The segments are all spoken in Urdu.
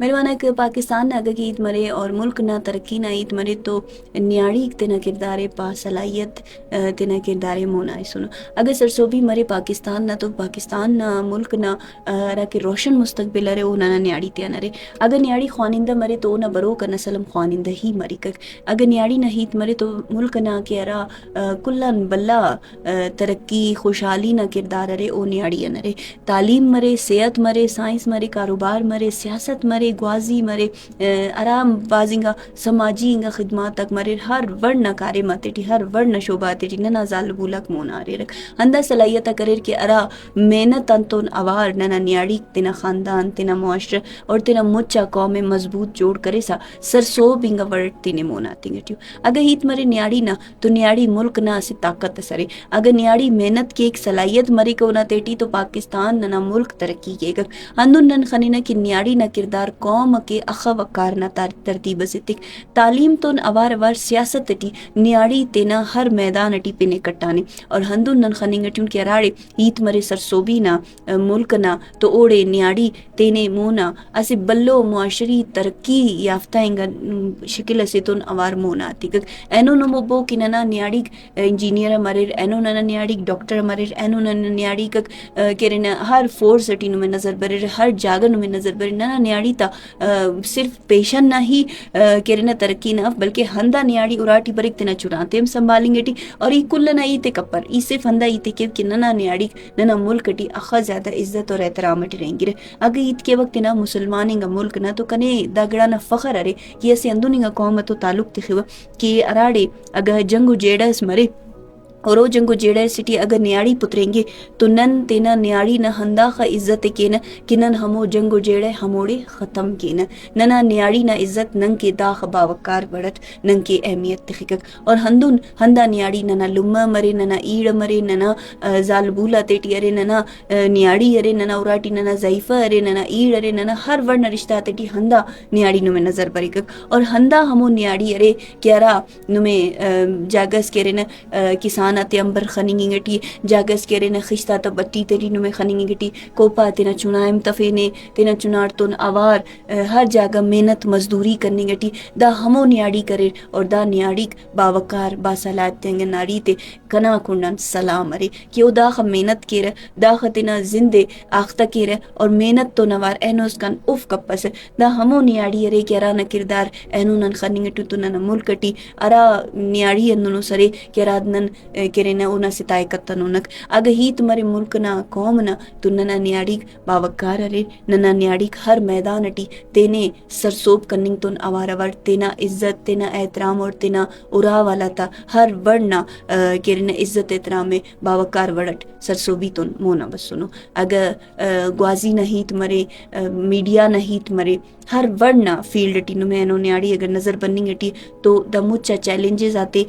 میرے مانا کہ پاکستان نہ اگر ایت مرے اور ملک نہ ترقی نہ ایت مرے تو نیاڑی تینا کردار پا صلاحیت تینا کردار مونا ہے سنو اگر سرسوبی مرے پاکستان نہ تو پاکستان نہ ملک نہ کہ روشن مستقبل رے او نہ نیاڑی تیا نہ رے اگر نیاڑی خوانندہ مرے تو نہ برو کا نسلم خوانندہ ہی مری کک اگر نیاڑی نہ ہیت مرے تو ملک نہ کہ ارا کلن بلا ترقی خوشحالی نہ کردار رے او نیاڑی نہ رے تعلیم مرے صحت مرے سائنس مرے کاروبار مرے سیاست مرے گوازی مرے آرام بازنگا سماجی انگا خدمات تک مرے ہر ورنہ کارے ماتیٹی ہر ورنہ شعباتیٹی ننا ظالبولک مونارے رکھ ہندہ صلاحیت کریر کہ ارا محنت انتون اوار ننا نیاڑی تینا خاندان تینا معاشرہ اور تینا مچا قوم مضبوط جوڑ کرے سا سرسو بنگا ورد تینے مونا تینگٹیو اگر ہیت مرے نیاڑی نہ تو نیاڑی ملک نہ اسی طاقت سرے اگر نیاڑی محنت کے ایک صلاحیت مرے کو نہ تیٹی تو پاکستان ننا ملک ترقی کے گا ہندن نن خنینا کہ نیاڑی نہ کردار قوم کے اخا وکار نہ ترتیب ستک تعلیم تون اوار اوار سیاست ٹی نیاڑی تینا ہر میدان ٹی پنے کٹانے اور ہندن نن خنینگا ٹیون کے راڑے ہیت مرے سرسوبی نہ ملک نہ تو اوڑے نیاڑی تینے مونا اسے بلو معاشری ترقی یافتہ انگا شکل سے تون اوار مونا آتی گا اینو نمو بو کی ننا نیاڑی انجینئر مرر اینو ننا نیاڑی ڈاکٹر مرر اینو ننا نیاڑی کہرنا ہر فورس ٹی نمیں نظر برر ہر جاگہ نمیں نظر برر ننا نیاڑی تا صرف پیشن نہ ہی کہرنا ترقی نہ بلکہ ہندہ نیاڑی اراٹی برک تینا چرانتے ہم سنبھالیں گے ٹی اور ای کل نہ ایتے کپر ای صرف ہندہ ایتے کہ ننا نیاڑی ننا ملک ٹی اخا زیادہ عزت اور احترام ٹی رہیں گے اگر ایت کے وقت نا مسلمانیں گا ملک نہ تو کنے دا گڑانا فخر ارے کہ اسے اندونی گا قومتو تعلق تخیو کہ اراڑے اگر جنگو جیڑا مرے اور او جنگو جیڑا سٹی اگر نیاڑی پتریں گے تو نن تینا نیاڑی نہ ہندا خا عزت کینا کہ نن ہمو جنگو جیڑا ہموڑے ختم کینا ننا نیاڑی نہ عزت نن کے دا خبا وکار بڑت نن کے اہمیت تخکک اور ہندون ہندا نیاڑی ننا لمہ مرے ننا ایڑ مرے ننا زالبولا تیٹی ارے ننا نیاڑی ارے ننا اراٹی ننا ضعیفہ ارے ننا ایڑ ارے ننا ہر ورنہ رشتہ تیٹی ہندا نیاڑی نمیں نظر بریکک اور ہندا ہمو نیاڑی ارے کیارا نمیں جاگس کے رنا کسان تے امبر خننگی گٹی جاگس کے رنا خشتا تا بٹی تیری نمیں خننگی گٹی کوپا تینا چنائم تفینے تینا چنارتون آوار ہر جاگہ محنت مزدوری کرنے گٹی دا ہمو نیاڑی کرے اور دا نیاڑی باوکار باصلاحیت تنگ ناڑی تے کنا کنڈن سلام ارے کہ او دا خا محنت کے رہ دا خا تینا زندے آختہ کے رہ اور محنت تو نوار اینوز کن اف کپس دا ہمو نیاڑی ارے کہ ارا نا کردار اینو نن خننگٹو تو نن ملکٹی ارا نیاڑی اندنو سرے کہ اراد نن کرنا اونا ستائے کتنونک اگر ہیت مرے ملک نا قوم نا تو ننا نیاڑی باوکار ارے ننا نیاڑی ہر میدان ٹی تینے سرسوب کننگ تون اوار اوار تینا عزت تینا احترام اور تینا ارا والا تا ہر ورنہ کرنا عزت احترام میں باوکار وڑٹ سرسوبی تون مونا بس سنو اگر گوازی نہ ہیت مرے میڈیا نہ ہیت مرے ہر ورنہ فیلڈ ٹی نمیں انو نیاڑی اگر نظر بننگ ٹی تو دا مچا چیلنجز آتے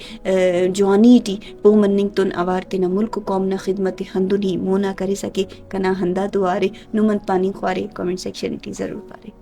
جوانی ٹی پو مننگ تون اوار تینا ملک قوم نا خدمت ہندونی مونا کرے سکے کنا ہندا دوارے نمن پانی خوارے کمنٹ سیکشن ٹی ضرور پارے.